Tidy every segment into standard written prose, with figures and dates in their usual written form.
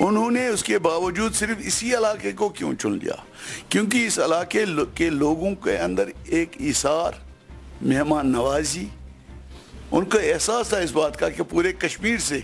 انہوں نے اس کے باوجود صرف اسی علاقے کو کیوں چن لیا؟ کیونکہ اس علاقے کے لوگوں کے اندر ایک ایثار، مہمان نوازی، ان کو احساس تھا اس بات کا کہ پورے کشمیر سے،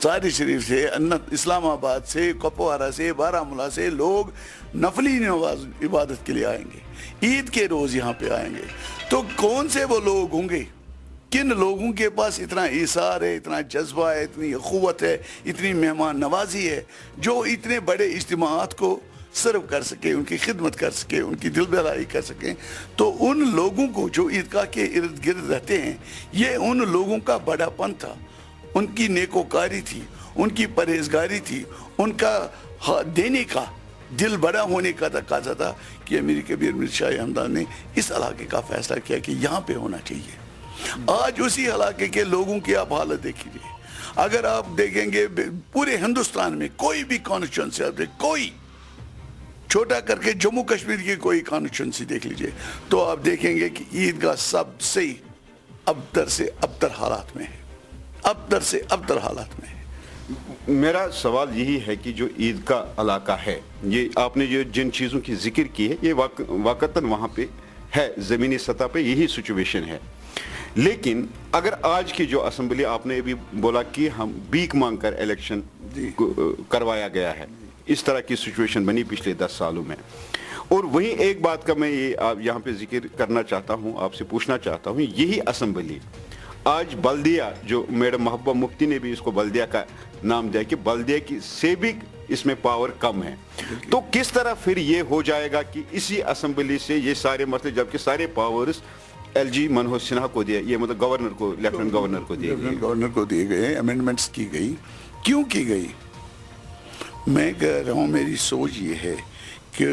ظاہر شریف سے، اسلام آباد سے، کپوارہ سے، بارہمولہ سے لوگ نفلی عبادت کے لیے آئیں گے، عید کے روز یہاں پہ آئیں گے۔ تو کون سے وہ لوگ ہوں گے؟ کن لوگوں کے پاس اتنا ایثار ہے، اتنا جذبہ ہے، اتنی اخوت ہے، اتنی مہمان نوازی ہے، جو اتنے بڑے اجتماعات کو سرو کر سکے، ان کی خدمت کر سکے، ان کی دل بہلائی کر سکیں؟ تو ان لوگوں کو جو عیدگاہ کے ارد گرد رہتے ہیں، یہ ان لوگوں کا بڑا پن تھا، ان کی نیکوکاری تھی، ان کی پرہیزگاری تھی، ان کا دینے کا، دل بڑا ہونے کا تقاضا تھا کہ امیر کبیر مرزا شاہ ہمدان نے اس علاقے کا فیصلہ کیا کہ یہاں پہ ہونا چاہیے۔ آج اسی علاقے کے لوگوں کی آپ حالت دیکھیے، اگر آپ دیکھیں گے پورے ہندوستان میں کوئی بھی کانسٹیچوئنسی، آپ دیکھ، کوئی چھوٹا کر کے جموں کشمیر کی کوئی کانسٹیچوئنسی دیکھ لیجئے، تو آپ دیکھیں گے کہ عیدگاہ سب سے ابتر حالات میں ہے، ابتر سے ابتر حالات میں ہے۔ میرا سوال یہی ہے کہ جو عید کا علاقہ ہے، یہ آپ نے جن چیزوں کی ذکر کی ہے، یہ واقعتاً وہاں پہ ہے، زمینی سطح پہ یہی سچویشن ہے۔ لیکن اگر آج کی جو اسمبلی، آپ نے ابھی بولا کہ ہم بھیک مانگ کر الیکشن کروایا گیا ہے، اس طرح کی سچویشن بنی پچھلے 10 سالوں میں، اور وہیں ایک بات کا میں یہاں پہ ذکر کرنا چاہتا ہوں، آپ سے پوچھنا چاہتا ہوں، یہی اسمبلی آج بلدیہ، جو میڈم محبوبہ مفتی نے بھی اس کو بلدیہ کا نام دیا کہ بلدیہ کی سے بھی اس میں پاور کم ہے، تو کس طرح پھر یہ ہو جائے گا کہ اسی اسمبلی سے یہ سارے مسئلے، جبکہ سارے powers L G Manoj Sinha کو دیا، یہ مطلب گورنر کو، لیفٹننٹ گورنر کو دیے گئے، گورنر کو دیے گئے، امینڈمنٹس کی گئی، کیوں کی گئی؟ میں کہہ رہا ہوں، میری سوچ یہ ہے کہ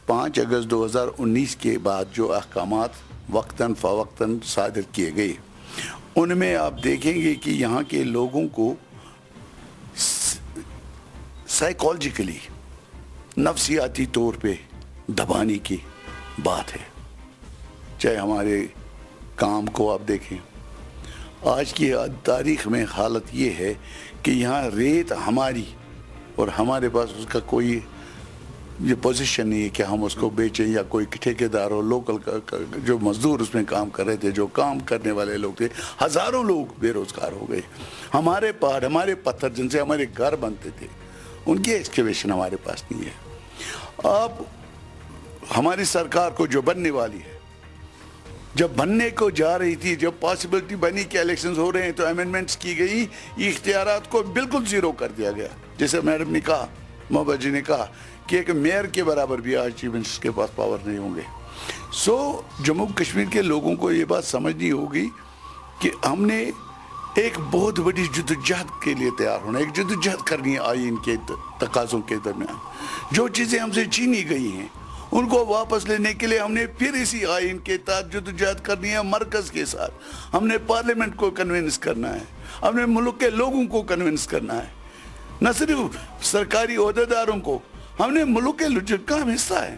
5 اگست 2019 کے بعد جو احکامات وقتاً فوقتاً صادر کیے گئے، ان میں آپ دیکھیں گے کہ یہاں کے لوگوں کو سائیکالوجیکلی، نفسیاتی طور پہ دبانے کی بات ہے۔ چاہے ہمارے کام کو آپ دیکھیں، آج کی تاریخ میں حالت یہ ہے کہ یہاں ریت ہماری، اور ہمارے پاس اس کا کوئی یہ پوزیشن نہیں ہے کہ ہم اس کو بیچیں، یا کوئی ٹھیکیدار ہو، لوکل جو مزدور اس میں کام کر رہے تھے، جو کام کرنے والے لوگ تھے، ہزاروں لوگ بے روزگار ہو گئے۔ ہمارے پہاڑ، ہمارے پتھر جن سے ہمارے گھر بنتے تھے، ان کی ایکسکیویشن ہمارے پاس نہیں ہے۔ اب ہماری سرکار کو جو بننے والی ہے، جب بننے کو جا رہی تھی، جب پاسبلٹی بنی کہ الیکشنز ہو رہے ہیں، تو امینڈمنٹس کی گئی، اختیارات کو بالکل زیرو کر دیا گیا۔ جیسے میڈم نے کہا، محبوبہ جی نے کہا کہ ایک میئر کے برابر بھی آج چیف منسٹر کے پاس پاور نہیں ہوں گے۔ جموں کشمیر کے لوگوں کو یہ بات سمجھنی ہوگی کہ ہم نے ایک بہت بڑی جدوجہد کے لیے تیار ہونا، ایک جدوجہد کرنی ہے آئین کے تقاضوں کے درمیان۔ جو چیزیں ہم سے چھینی گئی ہیں، ان کو واپس لینے کے لیے ہم نے پھر اسی آئین کے تحت جدوجہد کرنی ہے، مرکز کے ساتھ۔ ہم نے پارلیمنٹ کو کنونس کرنا ہے، ہم نے ملک کے لوگوں کو کنونس کرنا ہے، نہ صرف سرکاری عہدیداروں کو، ہم نے ملک کے جن کا ہم حصہ ہے۔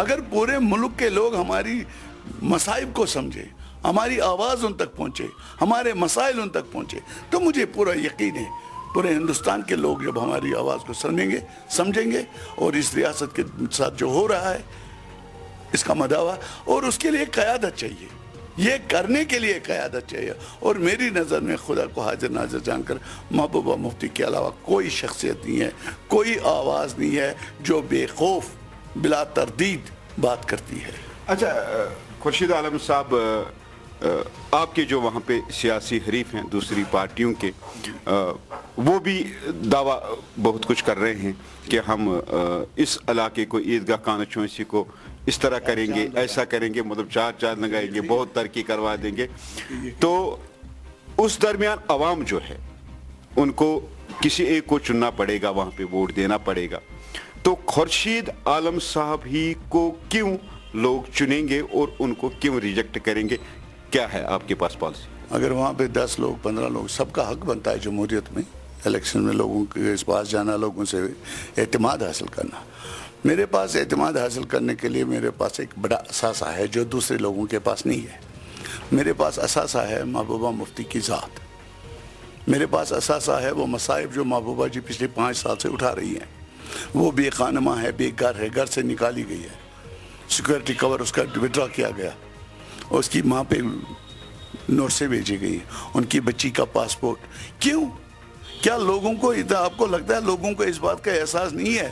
اگر پورے ملک کے لوگ ہماری مصائب کو سمجھے، ہماری آواز ان تک پہنچے، ہمارے مسائل ان تک پہنچے، تو مجھے پورا یقین ہے پورے ہندوستان کے لوگ جب ہماری آواز کو سمجھیں گے اور اس ریاست کے ساتھ جو ہو رہا ہے اس کا مداوع، اور اس کے لیے قیادت چاہیے، یہ کرنے کے لیے قیادت چاہیے۔ اور میری نظر میں خدا کو حاضر ناظر جان کر محبوبہ مفتی کے علاوہ کوئی شخصیت نہیں ہے، کوئی آواز نہیں ہے جو بے خوف، بلا تردید بات کرتی ہے۔ اچھا خورشید عالم صاحب، آپ کے جو وہاں پہ سیاسی حریف ہیں دوسری پارٹیوں کے، وہ بھی دعویٰ بہت کچھ کر رہے ہیں کہ ہم اس علاقے کو، عیدگاہ کانسٹیچوئنسی کو اس طرح کریں گے، ایسا کریں گے، مطلب چار چاند لگائیں گے، بہت ترقی کروا دیں گے۔ تو اس درمیان عوام جو ہے ان کو کسی ایک کو چننا پڑے گا، وہاں پہ ووٹ دینا پڑے گا، تو خورشید عالم صاحب ہی کو کیوں لوگ چنیں گے اور ان کو کیوں ریجیکٹ کریں گے؟ کیا ہے آپ کے پاس پالیسی؟ اگر وہاں پہ 10 لوگ 15 لوگ، سب کا حق بنتا ہے جمہوریت میں الیکشن میں لوگوں کے پاس جانا، لوگوں سے اعتماد حاصل کرنا۔ میرے پاس اعتماد حاصل کرنے کے لیے میرے پاس ایک بڑا اثاثہ ہے جو دوسرے لوگوں کے پاس نہیں ہے۔ میرے پاس اثاثہ ہے محبوبہ مفتی کی ذات، میرے پاس اثاثہ ہے وہ مصائب جو محبوبہ جی پچھلے 5 سال سے اٹھا رہی ہیں. وہ بے خانمہ ہے, بے گھر ہے, گھر سے نکالی گئی ہے, سیکورٹی کور اس کا وڈرا کیا گیا, اس کی ماں پہ نوٹسیں بھیجی گئی, ان کی بچی کا پاسپورٹ. کیوں؟ کیا لوگوں کو آپ کو لگتا ہے لوگوں کو اس بات کا احساس نہیں ہے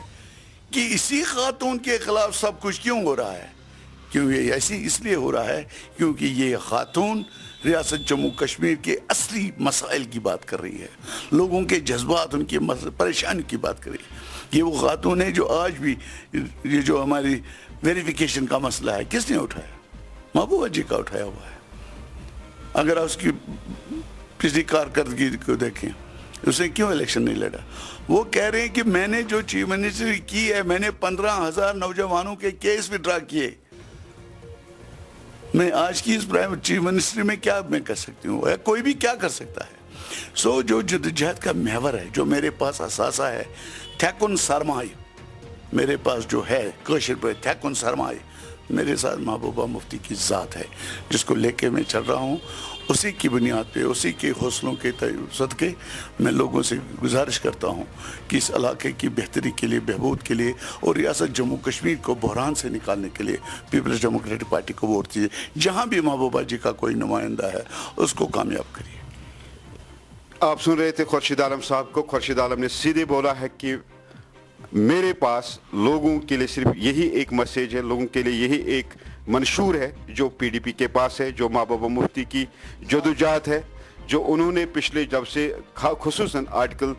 کہ اسی خاتون کے خلاف سب کچھ کیوں ہو رہا ہے؟ کیوں یہ ایسی اس لیے ہو رہا ہے کیونکہ یہ خاتون ریاست جموں کشمیر کے اصلی مسائل کی بات کر رہی ہے, لوگوں کے جذبات, ان کی پریشانی کی بات کر رہی ہے. یہ وہ خاتون ہے جو آج بھی یہ جو ہماری ویریفیکیشن کا مسئلہ ہے کس نے اٹھایا؟ محبوبہ جی کا اٹھایا ہوا ہے. اگر اس کی پچھلی کارکردگی کو دیکھیں, اس نے کیوں الیکشن نہیں لڑا؟ وہ کہہ رہے ہیں کہ میں نے جو چیف منسٹری کی ہے, میں نے 15,000 نوجوانوں کے کیس وڈرا کیے. میں آج کی اس چیف منسٹری میں کیا میں کر سکتی ہوں؟ کوئی بھی کیا کر سکتا ہے؟ جو جدوجہد کا محور ہے, جو میرے پاس اثاثہ ہے, تھیکن سرمائی میرے پاس جو ہے, کوشر پہ تھیکن سرمائی, میرے ساتھ محبوبہ مفتی کی ذات ہے جس کو لے کے میں چل رہا ہوں. اسی کی بنیاد پہ, اسی کے حوصلوں کے صدقے میں لوگوں سے گزارش کرتا ہوں کہ اس علاقے کی بہتری کے لیے, بہبود کے لیے اور ریاست جموں کشمیر کو بحران سے نکالنے کے لیے پیپلز ڈیموکریٹک پارٹی کو ووٹ دیجیے. جہاں بھی محبوبہ جی کا کوئی نمائندہ ہے اس کو کامیاب کریے. آپ سن رہے تھے خورشید عالم صاحب کو. خورشید عالم نے سیدھے بولا ہے کہ میرے پاس لوگوں کے لیے صرف یہی ایک میسیج ہے, لوگوں کے لیے یہی ایک منشور ہے جو پی ڈی پی کے پاس ہے, جو محبوبہ مفتی کی جدوجہد ہے, جو انہوں نے پچھلے جب سے خصوصاً آرٹیکل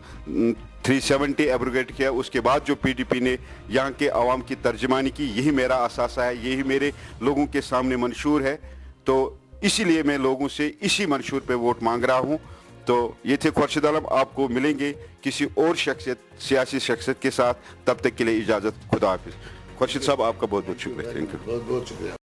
370 ایبروگیٹ کیا, اس کے بعد جو پی ڈی پی نے یہاں کے عوام کی ترجمانی کی. یہی میرا اثاثہ ہے, یہی میرے لوگوں کے سامنے منشور ہے. تو اسی لیے میں لوگوں سے اسی منشور پہ ووٹ مانگ رہا ہوں. تو یہ تھے خورشید عالم. آپ کو ملیں گے کسی اور شخصیت, سیاسی شخصیت کے ساتھ. تب تک کے لیے اجازت, خدا حافظ. خورشید صاحب آپ کا بہت بہت شکریہ. بہت بہت شکریہ.